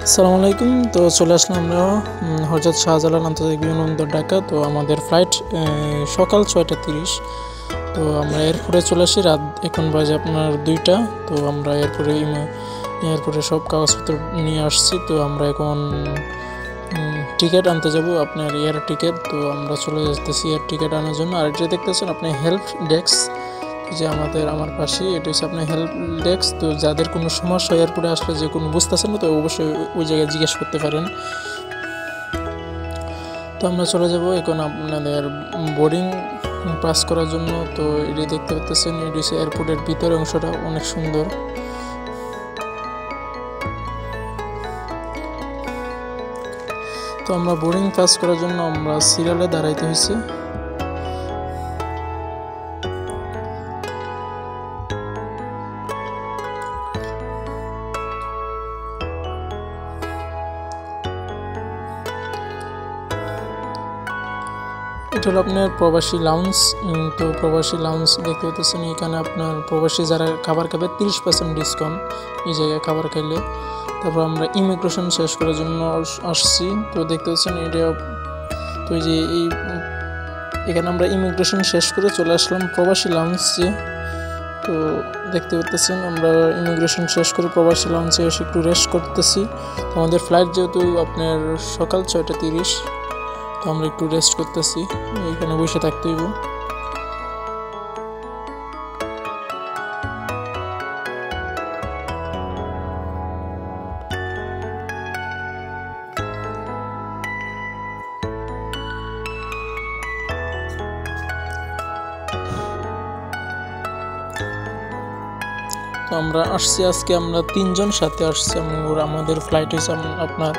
আসসালামু আলাইকুম। তো চলে আসলাম আমরা হযরত শাহজালাল আন্তর্জাতিক বিমানবন্দর ঢাকা। তো আমাদের ফ্লাইট সকাল 6:30। তো আমরা এয়ারপোর্টে চলে আসি রাত এখন বাজে আপনার 2টা। তো আমরা এয়ারপোর্টে সব কাগজপত্র নিয়ে আসছি। তো আমরা এখন টিকিট আনতে যাব, আপনার এয়ার টিকিট। তো আমরা চলে যেতেছি এয়ার টিকিট আনার জন্য। আর এটা দেখতেছেন আপনি হেল্প ডেস্ক, যে আমার পাশে এটা হচ্ছে আপনার হেল্প ডেস্ক। তো যাদের কোনো সমস্যা এয়ারপোর্টে আসলে যে কোনো বুঝতেছেন না, তো অবশ্যই ওই জায়গায় জিজ্ঞেস করতে পারেন। তো আমরা চলে যাব এখন আপনাদের বোর্ডিং পাস করার জন্য। তো এটি দেখতে পাচ্ছেন, এটি হচ্ছে এয়ারপোর্টের ভিতরের অংশটা অনেক সুন্দর। তো আমরা বোর্ডিং পাস করার জন্য আমরা সিরিয়ালে দাঁড়াইতে হয়েছে। এটা হলো আপনার প্রবাসী লাউঞ্জ। তো প্রবাসী লাউঞ্জ দেখতে পাচ্ছেন, এখানে আপনার প্রবাসী যারা খাবার খাবে 30% ডিসকাউন্ট এই জায়গায় খাবার খাইলে। তারপর আমরা ইমিগ্রেশন শেষ করার জন্য আসছি। তো দেখতে পাচ্ছেন এটা, তো এই যে এখানে আমরা ইমিগ্রেশন শেষ করে চলে আসলাম প্রবাসী লাউঞ্জে। তো দেখতে পাচ্ছেন আমরা ইমিগ্রেশন শেষ করে প্রবাসী লাউঞ্জে এসে একটু রেস্ট করতেছি। তো আমাদের ফ্লাইট যেহেতু আপনার সকাল 6:30, তো আমরা একটু রেস্ট করতেছি, এখানে বসে থাকতে হইব। তো আমরা আসছি, আজকে আমরা 3জন সাথে আসছি। আমাদের ফ্লাইট হয়েছে আপনার,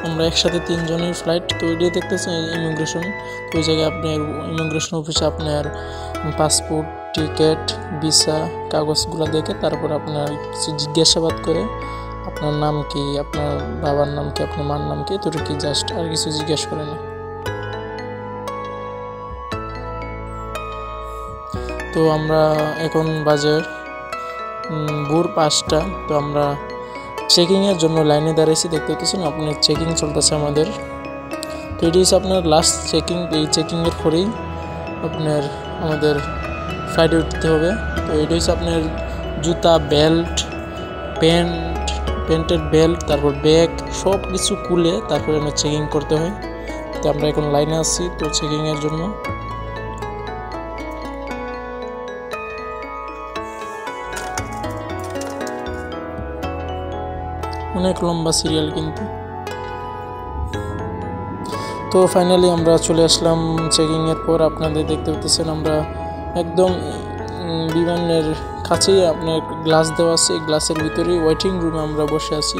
আমরা একসাথে 3জনের ফ্লাইট। তো এটাই দেখতেছেন ইমিগ্রেশন। তো ওই জায়গায় আপনার ইমিগ্রেশন অফিসে আপনার পাসপোর্ট, টিকিট, ভিসা কাগজগুলো দেখে তারপর আপনার কিছু জিজ্ঞাসাবাদ করে, আপনার নাম কি, আপনার বাবার নাম কি, আপনার মার নাম কি, তোর কি জাস্ট আর কিছু জিজ্ঞাসা করে না। তো আমরা এখন বাজে ভোর 5টা। তো আমরা চেকিংয়ের জন্য লাইনে দাঁড়িয়েছি, দেখতে পাচ্ছেন আপনার চেকিং চলতেছে আমাদের। তো এটি হচ্ছে আপনার লাস্ট চেকিং। এই চেকিংয়ের পরেই আপনার আমাদের ফ্লাইটে উঠতে হবে। তো এটি হচ্ছে আপনার জুতা, বেল্ট, প্যান্টের বেল্ট, তারপর ব্যাগ সব কিছু খুলে তারপরে আমরা চেকিং করতে হয়। তো আমরা এখন লাইনে আছি তো চেকিংয়ের জন্য। অনেক লম্বা সিরিয়াল কিন্তু। তো ফাইনালি আমরা চলে আসলাম চেকিংয়ের পর। আপনাদের দেখতে পাচ্ছেন আমরা একদম বিমানের কাছেই আপনার গ্লাস দেওয়া আছে, গ্লাসের ভিতরেই ওয়েটিং রুমে আমরা বসে আছি।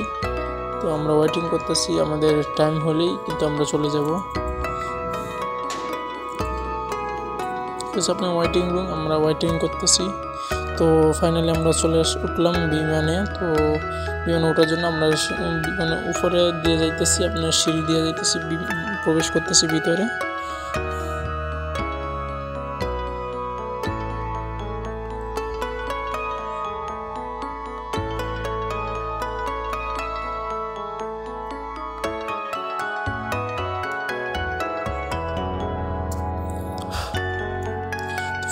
তো আমরা ওয়েটিং করতেছি, আমাদের টাইম হলেই কিন্তু আমরা চলে যাব। তো আপনার ওয়েটিং রুম, আমরা ওয়েটিং করতেছি। তো ফাইনালি আমরা চলে উঠলাম বিমানে। তো বিমানে ওঠার জন্য আমরা বিমানে উপরে দিয়ে যাইতেছি, আপনার সিঁড়ি দিয়ে যাইতেছি, প্রবেশ করতেছি ভিতরে।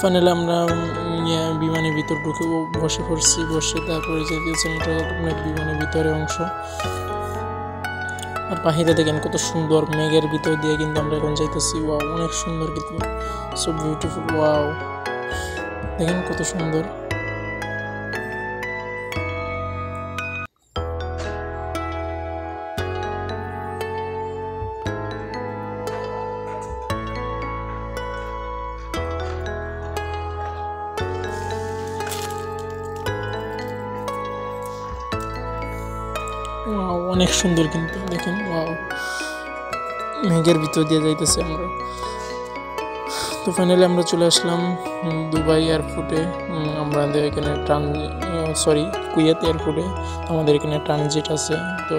ফাইনালি আমরা বিমানের ভিতর ঢুকে বসে পড়ছি। তারপরে যে দিয়েছেন এটা আপনার বিমানের ভিতরে অংশ। আর বাহিরে দেখেন কত সুন্দর, মেঘের ভিতর দিয়ে কিন্তু আমরা এখন যাইতেছি। ওয়াও, অনেক সুন্দর কিন্তু, সো বিউটিফুল। ওয়াও, দেখেন কত সুন্দর। অনেক সুন্দর কিন্তু দেখেন। ওয়াও, মেঘের ভিতর দিয়ে যাইতেছি আমরা। তো ফাইনালি আমরা চলে আসলাম দুবাই এয়ারপোর্টে। আমাদের এখানে কুয়েত এয়ারপোর্টে আমাদের এখানে ট্রানজিট আছে। তো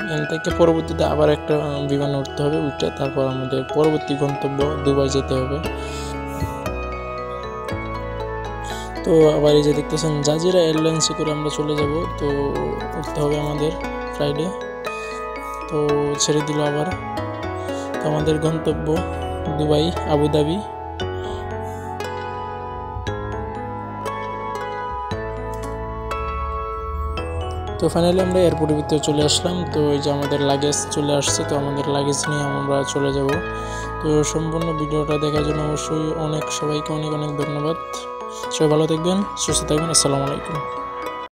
এখান থেকে পরবর্তীতে আবার একটা বিমানে উঠতে হবে, উঠে তারপর আমাদের পরবর্তী গন্তব্য দুবাই যেতে হবে। তো আবার এই যে দেখতেছেন জাজিরা এয়ারলাইন্সে করে আমরা চলে যাব। তো উঠতে হবে আমাদের ফ্লাইটে। তো ছেড়ে দিল আবার। তো আমাদের গন্তব্য দুবাই, আবুধাবি। তো ফাইনালি আমরা এয়ারপোর্টের ভিতরে চলে আসলাম। তো এই যে আমাদের লাগেজ চলে আসছে। তো আমাদের লাগেজ নিয়ে আমরা চলে যাব। তো সম্পূর্ণ ভিডিওটা দেখার জন্য অবশ্যই সবাইকে অনেক অনেক ধন্যবাদ। সবাই ভালো থাকবেন, সুস্থ থাকবেন। আসসালামু আলাইকুম।